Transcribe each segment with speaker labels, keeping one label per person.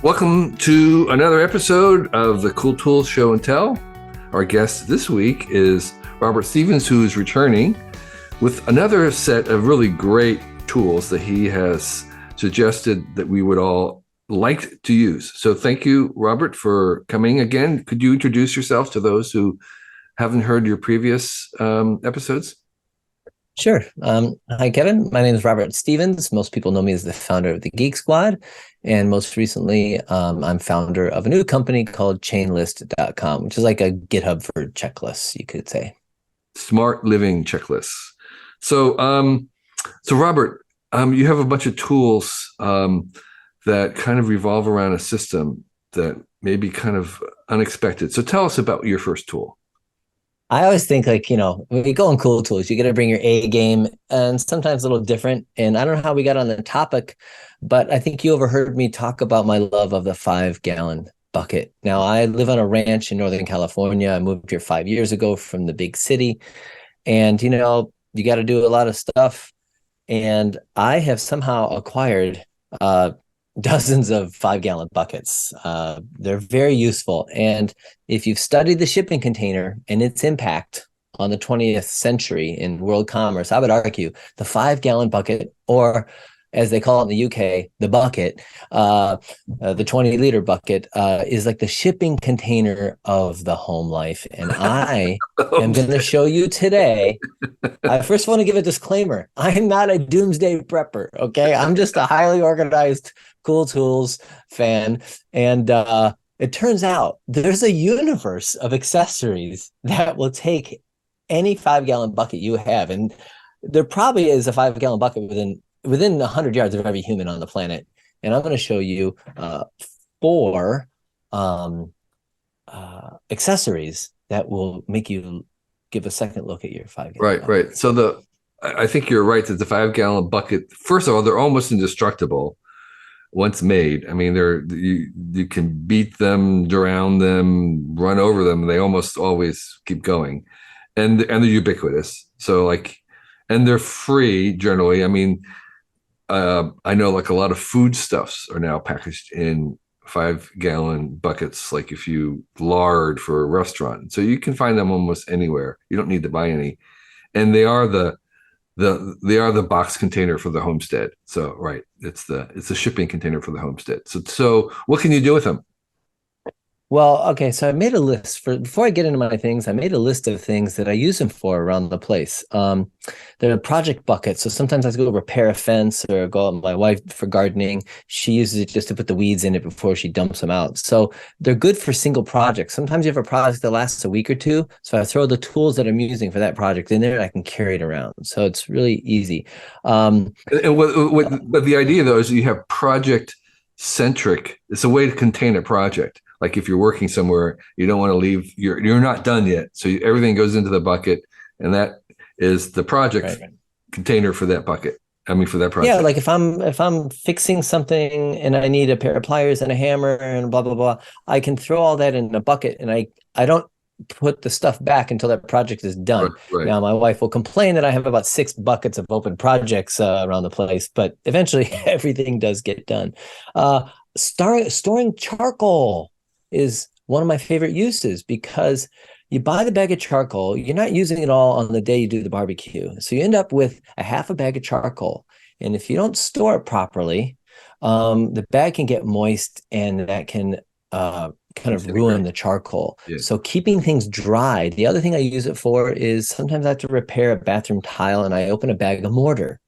Speaker 1: Welcome to another episode of the Cool Tools Show and Tell. Our guest this week is Robert Stevens, who is returning with another set of really great tools that he has suggested that we would all like to use. So thank you, Robert, for coming again. Could you introduce yourself to those who haven't heard your previous episodes?
Speaker 2: Sure. Hi, Kevin. My name is Robert Stevens. Most people know me as the founder of the Geek Squad. And most recently, I'm founder of a new company called Chainlist.com, which is like a GitHub for checklists, you could say.
Speaker 1: Smart living checklists. So Robert, you have a bunch of tools that kind of revolve around a system that may be kind of unexpected. So tell us about your first tool.
Speaker 2: I always think, when you go on Cool Tools, you got to bring your A game, and sometimes a little different. And I don't know how we got on the topic, but I think you overheard me talk about my love of the 5-gallon bucket. Now, I live on a ranch in Northern California. I moved here 5 years ago from the big city. And, you got to do a lot of stuff. And I have somehow acquired dozens of 5-gallon buckets. They're very useful. And if you've studied the shipping container and its impact on the 20th century in world commerce, I would argue the 5-gallon bucket, or as they call it in the UK, the bucket, the 20-liter bucket, is like the shipping container of the home life. And I am going to show you today. I first want to give a disclaimer. I'm not a doomsday prepper, okay? I'm just a highly organized Cool Tools fan. And it turns out there's a universe of accessories that will take any 5-gallon bucket you have. And there probably is a 5-gallon bucket within 100 yards of every human on the planet. And I'm going to show you 4 accessories that will make you give a second look at your 5-gallon bucket.
Speaker 1: Right. So I think you're right that the 5-gallon bucket, first of all, they're almost indestructible once made. I mean, you can beat them, drown them, run over them. They almost always keep going, and they're ubiquitous. So and they're free generally. I mean, I know a lot of foodstuffs are now packaged in 5-gallon buckets, like if you lard for a restaurant. So you can find them almost anywhere. You don't need to buy any, and they are the box container for the homestead. So right, it's the shipping container for the homestead. So what can you do with them?
Speaker 2: Well, okay, so I made a list before I get into my things. I made a list of things that I use them for around the place. They're project buckets. So sometimes I go repair a fence or go out with my wife for gardening. She uses it just to put the weeds in it before she dumps them out. So they're good for single projects. Sometimes you have a project that lasts a week or two. So I throw the tools that I'm using for that project in there and I can carry it around. So it's really easy.
Speaker 1: But the idea though is you have project centric. It's a way to contain a project. Like if you're working somewhere, you don't want to leave. You're not done yet, so everything goes into the bucket, and that is the project container for that bucket. I mean, for that project.
Speaker 2: Yeah, like if I'm fixing something and I need a pair of pliers and a hammer and blah blah blah, I can throw all that in a bucket, and I don't put the stuff back until that project is done. Right. Now, my wife will complain that I have about 6 buckets of open projects around the place, but eventually everything does get done. Storing charcoal is one of my favorite uses, because you buy the bag of charcoal, you're not using it all on the day you do the barbecue. So you end up with a half a bag of charcoal. And if you don't store it properly, the bag can get moist, and that can kind of ruin the charcoal. Yeah. So keeping things dry. The other thing I use it for is sometimes I have to repair a bathroom tile, and I open a bag of mortar.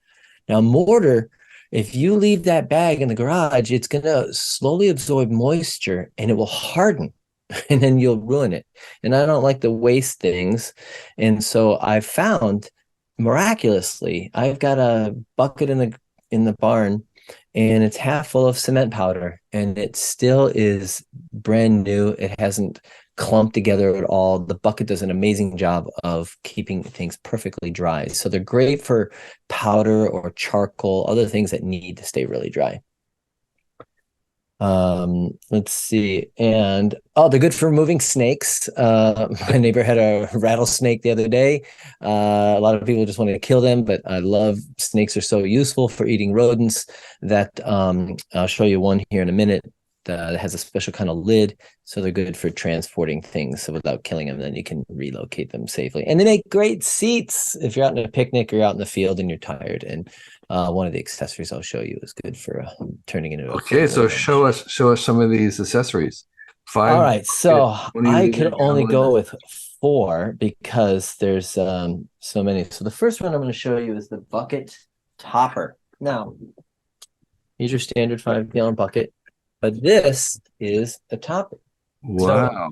Speaker 2: Now, mortar, if you leave that bag in the garage, it's going to slowly absorb moisture and it will harden, and then you'll ruin it. And I don't like to waste things. And so I've found, miraculously, I've got a bucket in the barn, and it's half full of cement powder, and it still is brand new. It hasn't clumped together at all. The bucket does an amazing job of keeping things perfectly dry. So they're great for powder or charcoal, other things that need to stay really dry. Let's see. And they're good for removing snakes. My neighbor had a rattlesnake the other day. A lot of people just wanted to kill them, but I love snakes. Are so useful for eating rodents that I'll show you one here in a minute. it has a special kind of lid, so they're good for transporting things. So without killing them, then you can relocate them safely. And they make great seats if you're out in a picnic or out in the field and you're tired. And one of the accessories I'll show you is good for turning into.
Speaker 1: Okay, so show us some of these accessories.
Speaker 2: All right, so I could only go with 4 because there's so many. So the first one I'm going to show you is the bucket topper. Now, here's your standard 5-gallon bucket, but this is the topper.
Speaker 1: Wow.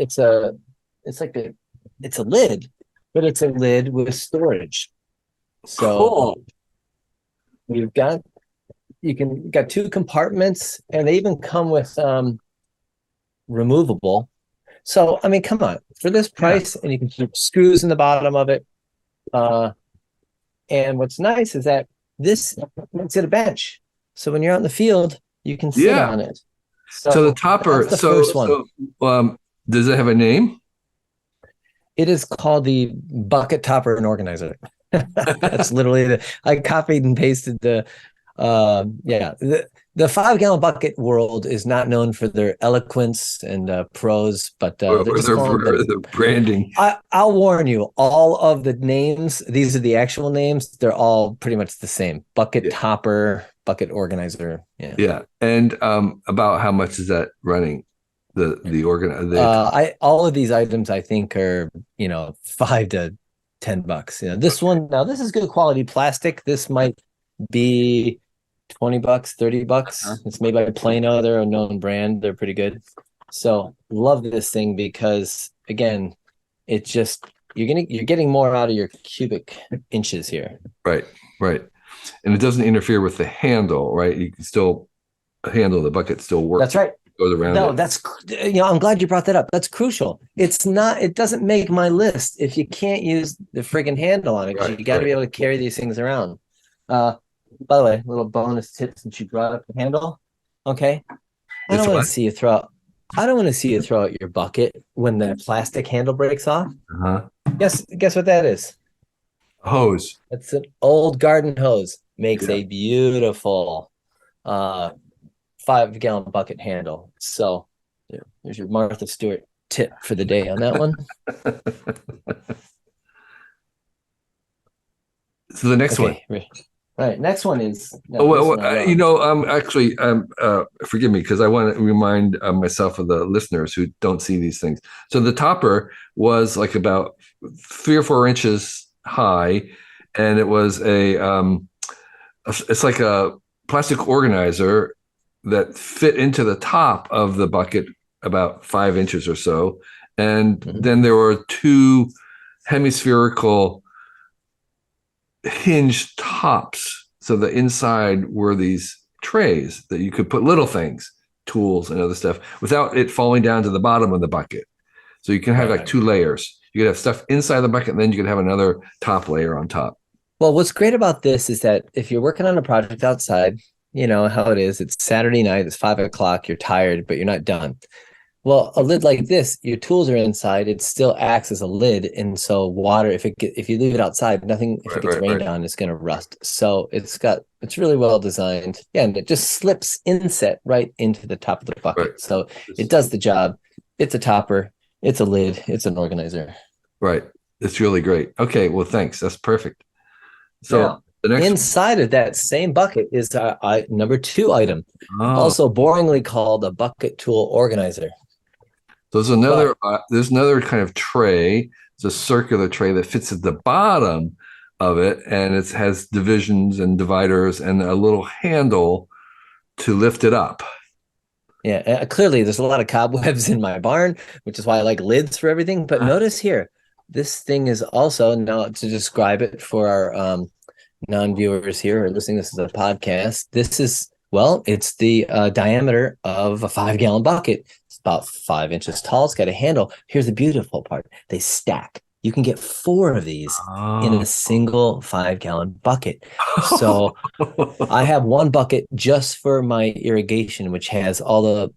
Speaker 2: So it's a lid, but it's a lid with storage. So
Speaker 1: cool.
Speaker 2: you've got 2 compartments, and they even come with removable. So I mean, come on, for this price, and you can keep screws in the bottom of it. And what's nice is that this makes it a bench. So when you're out in the field, you can sit on it.
Speaker 1: So the topper.
Speaker 2: The first one.
Speaker 1: Does it have a name?
Speaker 2: It is called the bucket topper and organizer. That's literally I copied and pasted the 5-gallon bucket world is not known for their eloquence and prose, but
Speaker 1: or their branding.
Speaker 2: I'll warn you, all of the names, these are the actual names, they're all pretty much the same. Bucket topper, bucket organizer.
Speaker 1: Yeah. And about how much is that running? The organizer.
Speaker 2: All of these items I think are $5 to $10. This one, now this is good quality plastic. This might be $20, $30. It's made by Plano. They're a known brand. They're pretty good. So love this thing because again, it's just you're getting more out of your cubic inches here.
Speaker 1: Right. And it doesn't interfere with the handle, right? You can still handle the bucket still works.
Speaker 2: That's right.
Speaker 1: Goes around.
Speaker 2: No, that's I'm glad you brought that up. That's crucial. It doesn't make my list if you can't use the friggin' handle on it. Right, you got to be able to carry these things around. By the way, little bonus tip since you brought up the handle. Okay. I don't want to see you throw out your bucket when the plastic handle breaks off. Guess what that is?
Speaker 1: A hose.
Speaker 2: It's an old garden hose. Makes a beautiful 5-gallon bucket handle. So there's your Martha Stewart tip for the day on that one.
Speaker 1: So the next one.
Speaker 2: Right. Next one is.
Speaker 1: Actually, forgive me because I want to remind myself of the listeners who don't see these things. So the topper was like about 3 or 4 inches high, and it was it's like a plastic organizer that fit into the top of the bucket about 5 inches or so, and then there were 2 hemispherical hinged tops. So the inside were these trays that you could put little things, tools and other stuff, without it falling down to the bottom of the bucket. So you can have like 2 layers. You could have stuff inside the bucket, and then you could have another top layer on top.
Speaker 2: Well, what's great about this is that if you're working on a project outside, you know how it is. It's Saturday night, it's 5 o'clock, you're tired, but you're not done. Well, a lid like this, your tools are inside, it still acts as a lid. And so water, if you leave it outside, nothing, if it gets rained on, it's going to rust. So it's really well designed. Yeah. And it just slips inset right into the top of the bucket. Right. So it does the job. It's a topper. It's a lid. It's an organizer. Right.
Speaker 1: It's really great. Okay. Well, thanks. That's perfect. So
Speaker 2: the next inside of that same bucket is number 2 item, also boringly called a bucket tool organizer.
Speaker 1: So there's another kind of tray. It's a circular tray that fits at the bottom of it, and it has divisions and dividers and a little handle to lift it up.
Speaker 2: Yeah, clearly there's a lot of cobwebs in my barn, which is why I like lids for everything. But notice here, this thing is also, now to describe it for our non-viewers here or listening to this as a podcast, this is, it's the diameter of a 5-gallon bucket. It's about 5 inches tall. It's got a handle. Here's the beautiful part. They stack. You can get 4 of these in a single 5-gallon bucket. So I have one bucket just for my irrigation, which has all the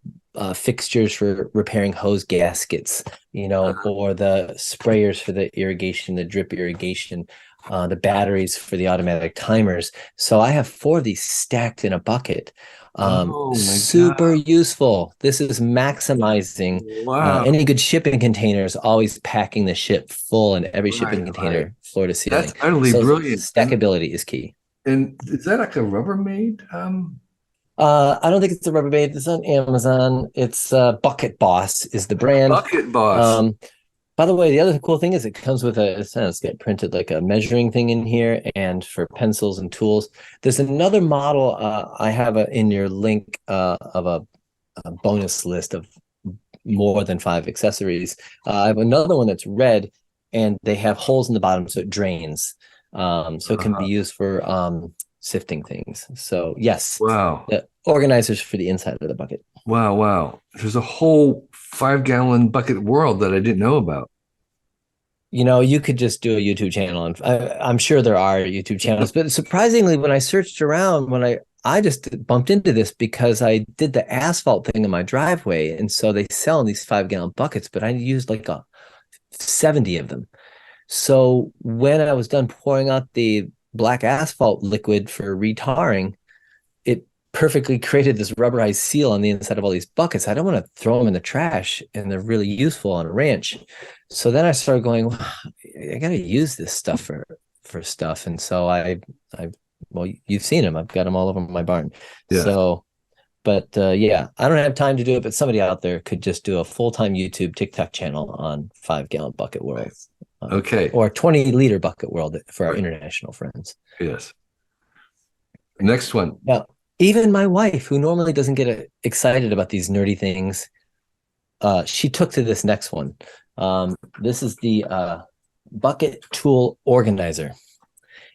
Speaker 2: fixtures for repairing hose gaskets, or the sprayers for the irrigation, the drip irrigation. the batteries for the automatic timers. So I have 4 of these stacked in a bucket.
Speaker 1: Oh my
Speaker 2: Super
Speaker 1: God.
Speaker 2: useful. This is maximizing
Speaker 1: Wow.
Speaker 2: any good shipping containers, always packing the ship full in every
Speaker 1: Right,
Speaker 2: shipping
Speaker 1: right.
Speaker 2: container, floor to
Speaker 1: That's
Speaker 2: ceiling.
Speaker 1: utterly
Speaker 2: So
Speaker 1: brilliant.
Speaker 2: stackability is key.
Speaker 1: And is that like a Rubbermaid?
Speaker 2: I don't think it's the Rubbermaid. It's on Amazon. It's Bucket Boss is the brand.
Speaker 1: Bucket Boss.
Speaker 2: Um, by the way, the other cool thing is it comes with it's got printed like a measuring thing in here and for pencils and tools. There's another model I have in your link of a bonus list of more than 5 accessories. I have another one that's red and they have holes in the bottom so it drains. So it can be used for sifting things. So yes,
Speaker 1: Wow.
Speaker 2: the organizers for the inside of the bucket.
Speaker 1: Wow. Wow. There's a whole 5 gallon bucket world that I didn't know about.
Speaker 2: You could just do a YouTube channel, and I'm sure there are YouTube channels. But surprisingly, when I searched around, I just bumped into this because I did the asphalt thing in my driveway, and so they sell in these 5 gallon buckets. But I used like 70 of them. So when I was done pouring out the black asphalt liquid for retarring, it perfectly created this rubberized seal on the inside of all these buckets. I don't want to throw them in the trash, and they're really useful on a ranch. So then I started going, I got to use this stuff for stuff, and so well, you've seen them. I've got them all over my barn.
Speaker 1: Yeah.
Speaker 2: So, but yeah, I don't have time to do it, but somebody out there could just do a full-time YouTube TikTok channel on 5 gallon bucket world.
Speaker 1: Okay.
Speaker 2: Or 20-liter bucket world for our international friends.
Speaker 1: Yes. Next one.
Speaker 2: Now, even my wife, who normally doesn't get excited about these nerdy things, she took to this next one. This is the bucket tool organizer.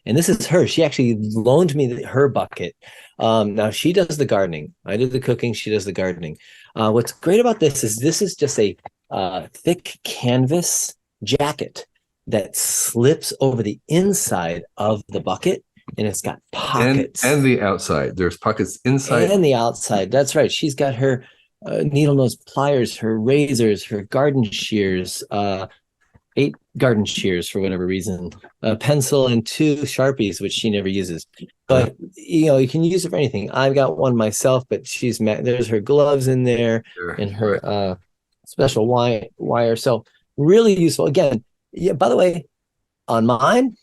Speaker 2: And this is her. She actually loaned me her bucket. Now she does the gardening. I do the cooking. She does the gardening. What's great about this is just a thick canvas jacket that slips over the inside of the bucket, and it's got pockets.
Speaker 1: And the outside. There's pockets inside.
Speaker 2: And the outside. That's right. She's got her needle nose pliers, her razors, her garden shears, 8 garden shears for whatever reason, a pencil and 2 Sharpies, which she never uses. But you can use it for anything. I've got one myself, but there's her gloves in there and her special wire. So really useful. Again, yeah. By the way, on mine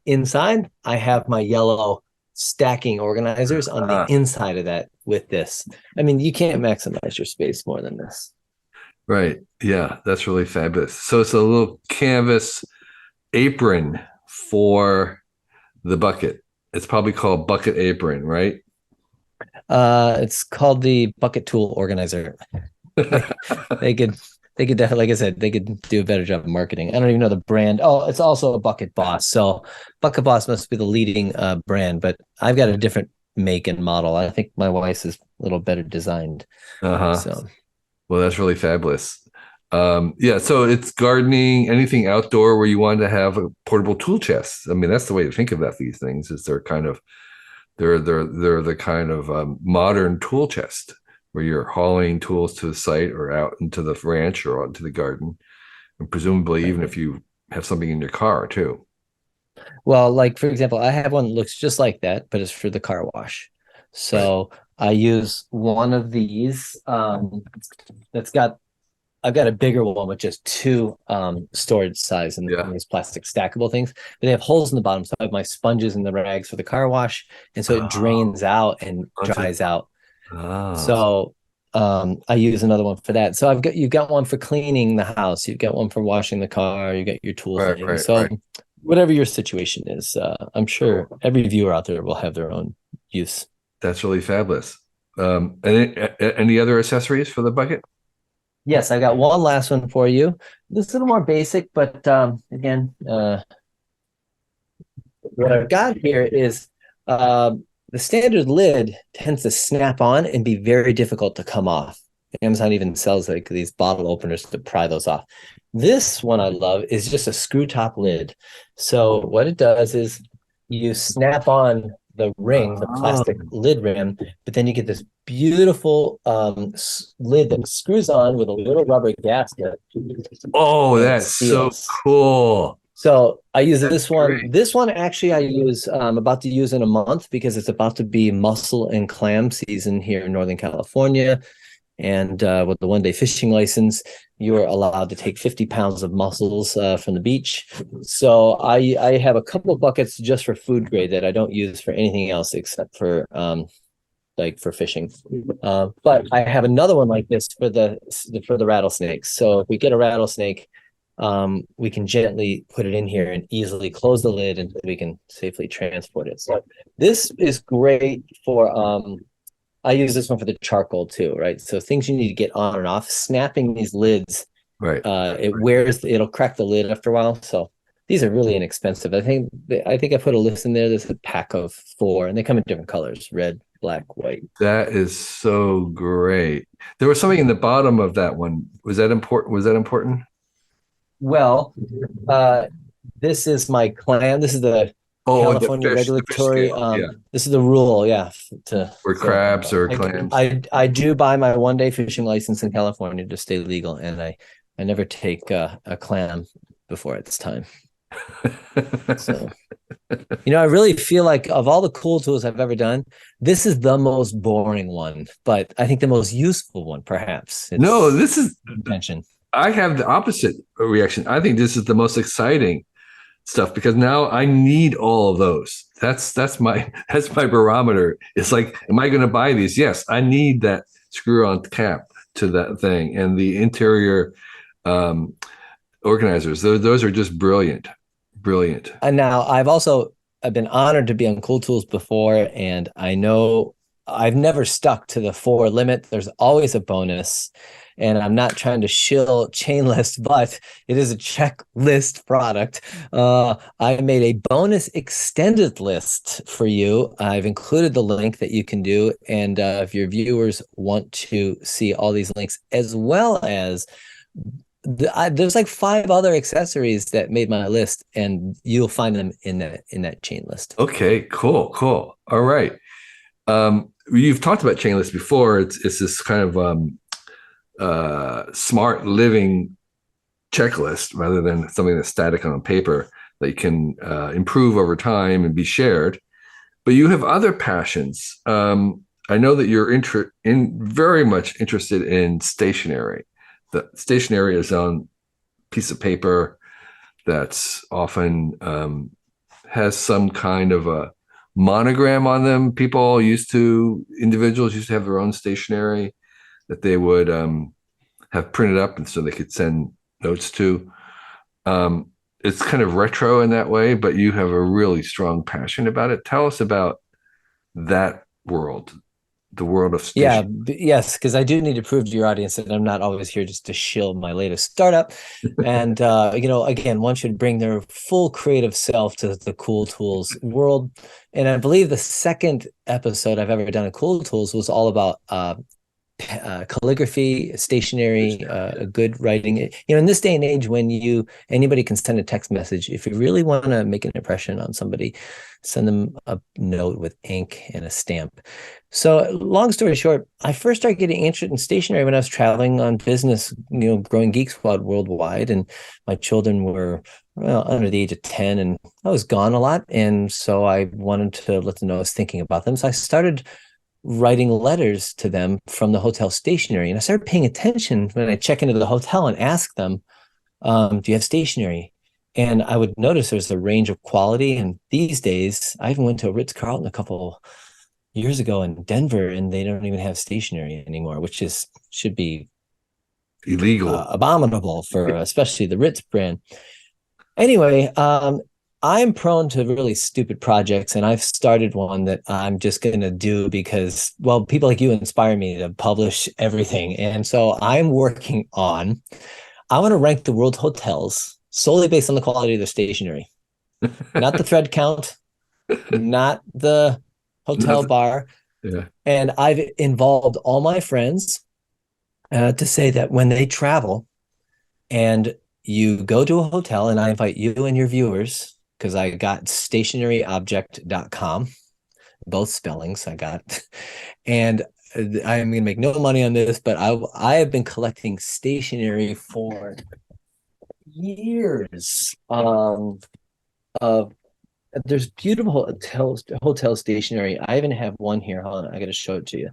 Speaker 2: inside, I have my yellow stacking organizers on the inside of that with this. I mean, you can't maximize your space more than this.
Speaker 1: Right. Yeah, that's really fabulous. So it's a little canvas apron for the bucket. It's probably called bucket apron, right?
Speaker 2: It's called the bucket tool organizer. They could definitely, like I said, they could do a better job of marketing. I don't even know the brand. Oh, it's also a Bucket Boss. So Bucket Boss must be the leading brand, but I've got a different make and model. I think my wife's is a little better designed. So,
Speaker 1: well, that's really fabulous. Yeah, so it's gardening, anything outdoor where you want to have a portable tool chest. I mean, that's the way to think about these things. Is they're the kind of modern tool chest where you're hauling tools to the site or out into the ranch or out into the garden, and presumably even if you have something in your car too.
Speaker 2: Well, like for example, I have one that looks just like that, but it's for the car wash. So I use one of these I've got a bigger one with just 2 storage size and these plastic stackable things. But they have holes in the bottom, so I have my sponges and the rags for the car wash, and so it drains out and dries out. So I use another one for that. So you've got one for cleaning the house, you've got one for washing the car, you got your tools. Whatever your situation is, I'm sure every viewer out there will have their own use.
Speaker 1: That's really fabulous. Any other accessories for the bucket?
Speaker 2: Yes, I got one last one for you. This is a little more basic, but again, what I've got here is the standard lid tends to snap on and be very difficult to come off. Amazon even sells like these bottle openers to pry those off. This one I love is just a screw top lid. So what it does is you snap on the ring, the plastic lid rim, but then you get this beautiful lid that screws on with a little rubber gasket.
Speaker 1: Oh, that's so cool.
Speaker 2: So I use
Speaker 1: That's
Speaker 2: this one.
Speaker 1: great.
Speaker 2: This one actually I use about to use in a month because it's about to be mussel and clam season here in Northern California. And with the 1-day fishing license, you are allowed to take 50 pounds of mussels from the beach. So I have a couple of buckets just for food grade that I don't use for anything else except for like for fishing. But I have another one like this for the rattlesnakes. So if we get a rattlesnake, we can gently put it in here and easily close the lid and we can safely transport it. So this is great for I use this one for the charcoal too, right? So things you need to get on and off. Snapping these lids,
Speaker 1: Right.
Speaker 2: it'll crack the lid after a while. So these are really inexpensive. I think I put a list in there. There's a pack of 4, and they come in different colors: red, black, white.
Speaker 1: That is so great. There was something in the bottom of that one. Was that important? Was that important?
Speaker 2: Well, this is my clam. This is the
Speaker 1: Oh,
Speaker 2: California
Speaker 1: the fish
Speaker 2: regulatory.
Speaker 1: scale. Yeah.
Speaker 2: This is the rule, yeah.
Speaker 1: Or crabs or clams.
Speaker 2: I do buy my 1-day fishing license in California to stay legal, and I never take a clam before it's time. So, I really feel like of all the cool tools I've ever done, this is the most boring one, but I think the most useful one, perhaps.
Speaker 1: No, this is
Speaker 2: intention.
Speaker 1: I have the opposite reaction. I think this is the most exciting stuff because now I need all of those. That's my barometer. It's like, am I going to buy these? Yes, I need that screw-on cap to that thing and the interior organizers. Those are just brilliant.
Speaker 2: And now I've been honored to be on Cool Tools before, and I know I've never stuck to the 4 limit. There's always a bonus. And I'm not trying to shill Chainlist, but it is a checklist product. I made a bonus extended list for you. I've included the link that you can do. And if your viewers want to see all these links, as well as there's like 5 other accessories that made my list, and you'll find them in that chain list.
Speaker 1: Okay, cool. All right. You've talked about Chainlist before. It's this kind of smart living checklist rather than something that's static on paper that you can improve over time and be shared. But you have other passions. I know that you're very much interested in stationery. The stationery is on a piece of paper that's often has some kind of a monogram on them. Individuals used to have their own stationery that they would have printed up, and so they could send notes to. It's kind of retro in that way, but you have a really strong passion about it. Tell us about that world, the world of stationery.
Speaker 2: Yes, because I do need to prove to your audience that I'm not always here just to shill my latest startup. And again, one should bring their full creative self to the Cool Tools world. And I believe the second episode I've ever done of Cool Tools was all about calligraphy, stationery, good writing. In this day and age, when anybody can send a text message, if you really want to make an impression on somebody, send them a note with ink and a stamp. So, long story short, I first started getting interested in stationery when I was traveling on business, growing Geek Squad worldwide, and my children were under the age of 10, and I was gone a lot, and so I wanted to let them know I was thinking about them. So I started writing letters to them from the hotel stationery. And I started paying attention when I check into the hotel and ask them, do you have stationery? And I would notice there's a range of quality. And these days, I even went to a Ritz-Carlton a couple years ago in Denver, and they don't even have stationery anymore, which should be
Speaker 1: illegal,
Speaker 2: abominable for especially the Ritz brand. Anyway, I'm prone to really stupid projects, and I've started one that I'm just going to do because, well, people like you inspire me to publish everything. And so I'm working on, I want to rank the world's hotels solely based on the quality of their stationery, not the thread count, not the hotel bar.
Speaker 1: Yeah.
Speaker 2: And I've involved all my friends to say that when they travel and you go to a hotel, and I invite you and your viewers, because I got stationaryobject.com, both spellings I got. And I'm going to make no money on this, but I have been collecting stationery for years of there's beautiful hotel stationery. I even have one here. Hold on, I got to show it to you.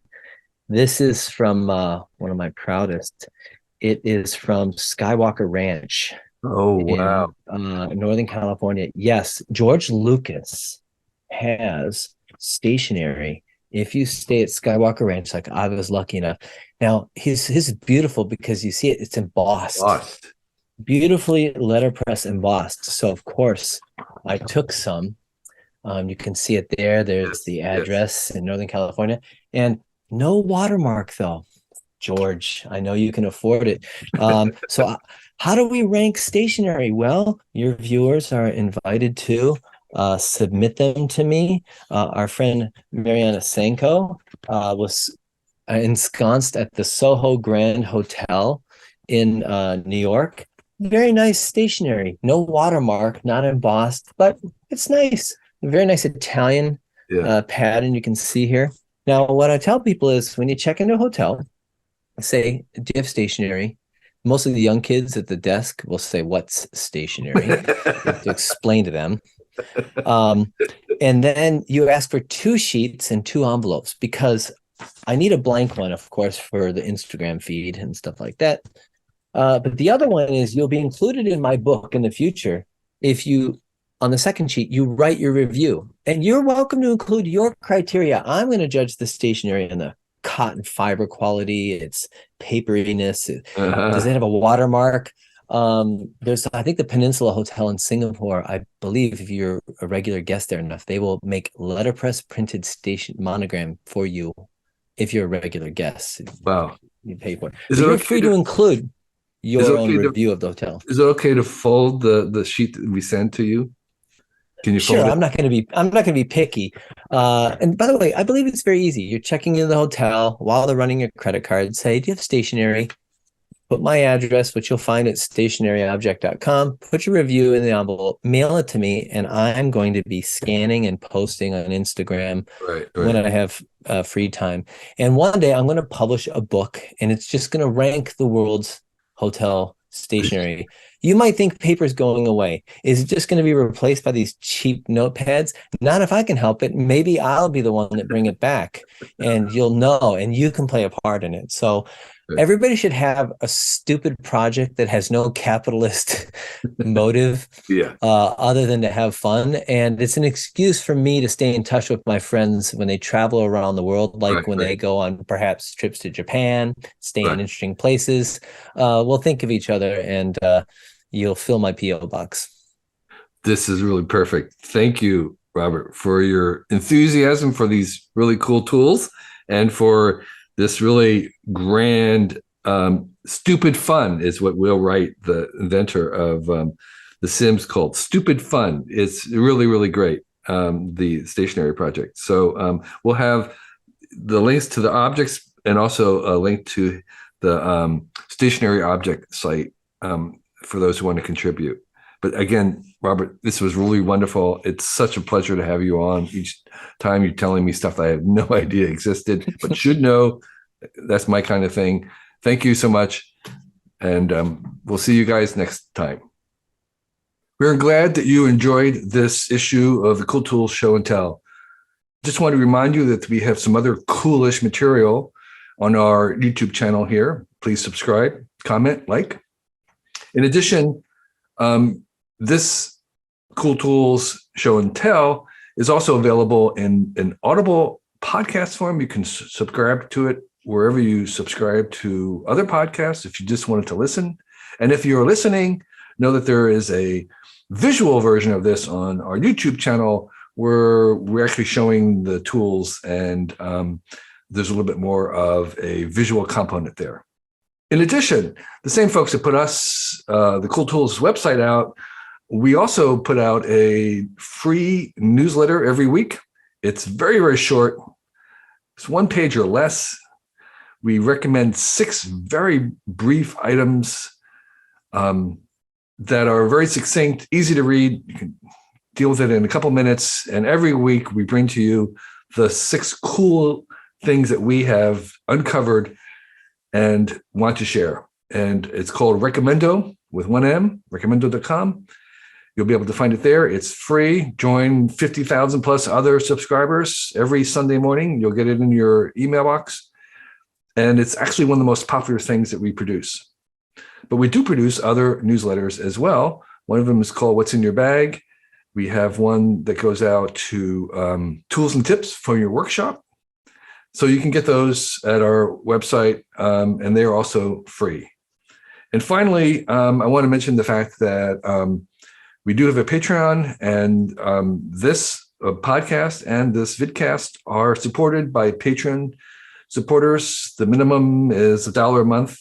Speaker 2: This is from one of my proudest. It is from Skywalker Ranch
Speaker 1: Oh, wow.
Speaker 2: in Northern California. Yes, George Lucas has stationery. If you stay at Skywalker Ranch, like I was lucky enough. Now, his is beautiful because you see it's embossed.
Speaker 1: Lost.
Speaker 2: Beautifully letterpress embossed. So of course, I took some. You can see it there. There's the address in Northern California, and no watermark though. George, I know you can afford it. So how do we rank stationery? Well, your viewers are invited to submit them to me. Our friend Mariana Sanko was ensconced at the Soho Grand Hotel in New York. Very nice stationery, no watermark, not embossed, but it's nice. Very nice Italian pattern you can see here. Now, what I tell people is when you check into a hotel, say, do you have stationery? Most of the young kids at the desk will say, what's stationery? To explain to them. And then you ask for 2 sheets and 2 envelopes because I need a blank one, of course, for the Instagram feed and stuff like that. But the other one is you'll be included in my book in the future if you, on the second sheet, you write your review. And you're welcome to include your criteria. I'm going to judge the stationery and the cotton fiber quality, its paperiness. Does it have a watermark? There's, I think, the Peninsula Hotel in Singapore. I believe if you're a regular guest there enough, they will make letterpress printed station monogram for you if you're a regular guest.
Speaker 1: Wow.
Speaker 2: You pay for it.
Speaker 1: Is it
Speaker 2: you're
Speaker 1: okay
Speaker 2: free to include your own review of the hotel.
Speaker 1: Is it okay to fold the sheet that we send to you? Can you fold it?
Speaker 2: I'm not going to be picky. And by the way, I believe it's very easy. You're checking into the hotel while they're running your credit card. Say, do you have stationery? Put my address, which you'll find at stationaryobject.com. Put your review in the envelope, mail it to me, and I'm going to be scanning and posting on Instagram when I have free time. And one day I'm going to publish a book, and it's just going to rank the world's hotel stationery. You might think paper's going away. Is it just going to be replaced by these cheap notepads? Not if I can help it. Maybe I'll be the one that bring it back, and you'll know, and you can play a part in it. So everybody should have a stupid project that has no capitalist motive other than to have fun. And it's an excuse for me to stay in touch with my friends when they travel around the world, like when they go on perhaps trips to Japan, stay in interesting places. We'll think of each other, and you'll fill my P.O. box.
Speaker 1: This is really perfect. Thank you, Robert, for your enthusiasm for these really cool tools and for this really grand, stupid fun is what Will Wright, the inventor of the Sims, called stupid fun. It's really, really great, the stationery project. So we'll have the links to the objects and also a link to the stationary object site for those who want to contribute. But again, Robert, this was really wonderful. It's such a pleasure to have you on. Each time you're telling me stuff that I have no idea existed, but should know. That's my kind of thing. Thank you so much. And we'll see you guys next time. We're glad that you enjoyed this issue of the Cool Tools Show and Tell. Just want to remind you that we have some other coolish material on our YouTube channel here. Please subscribe, comment, like. In addition, this Cool Tools Show and Tell is also available in an Audible podcast form. You can subscribe to it wherever you subscribe to other podcasts if you just wanted to listen. And if you're listening, know that there is a visual version of this on our YouTube channel where we're actually showing the tools, and there's a little bit more of a visual component there. In addition, the same folks that put us, the Cool Tools website out, we also put out a free newsletter every week. It's very, very short. It's 1 page or less. We recommend 6 very brief items that are very succinct, easy to read. You can deal with it in a couple minutes. And every week we bring to you the 6 cool things that we have uncovered and want to share. and it's called Recommendo with one M, recommendo.com. You'll be able to find it there. It's free. Join 50,000 plus other subscribers every Sunday morning. You'll get it in your email box. And it's actually one of the most popular things that we produce. But we do produce other newsletters as well. One of them is called What's in Your Bag. We have one that goes out to tools and tips for your workshop. So you can get those at our website, and they're also free. And finally, I want to mention the fact that we do have a Patreon, and this podcast and this vidcast are supported by Patreon supporters. The minimum is $1 a month.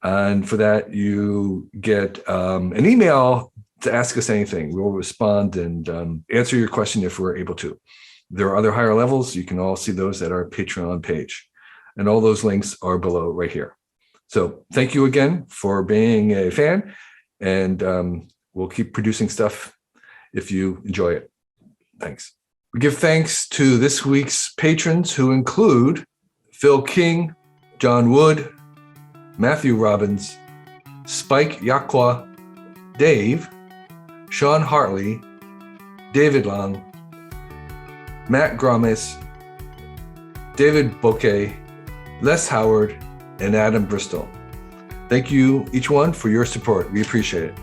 Speaker 1: And for that, you get an email to ask us anything. We'll respond and answer your question if we're able to. There are other higher levels. You can all see those at our Patreon page. And all those links are below right here. So thank you again for being a fan. And we'll keep producing stuff if you enjoy it. Thanks. We give thanks to this week's patrons, who include Phil King, John Wood, Matthew Robbins, Spike Yakwa, Dave, Sean Hartley, David Long, Matt Gromes, David Bouquet, Les Howard, and Adam Bristol. Thank you, each one, for your support. We appreciate it.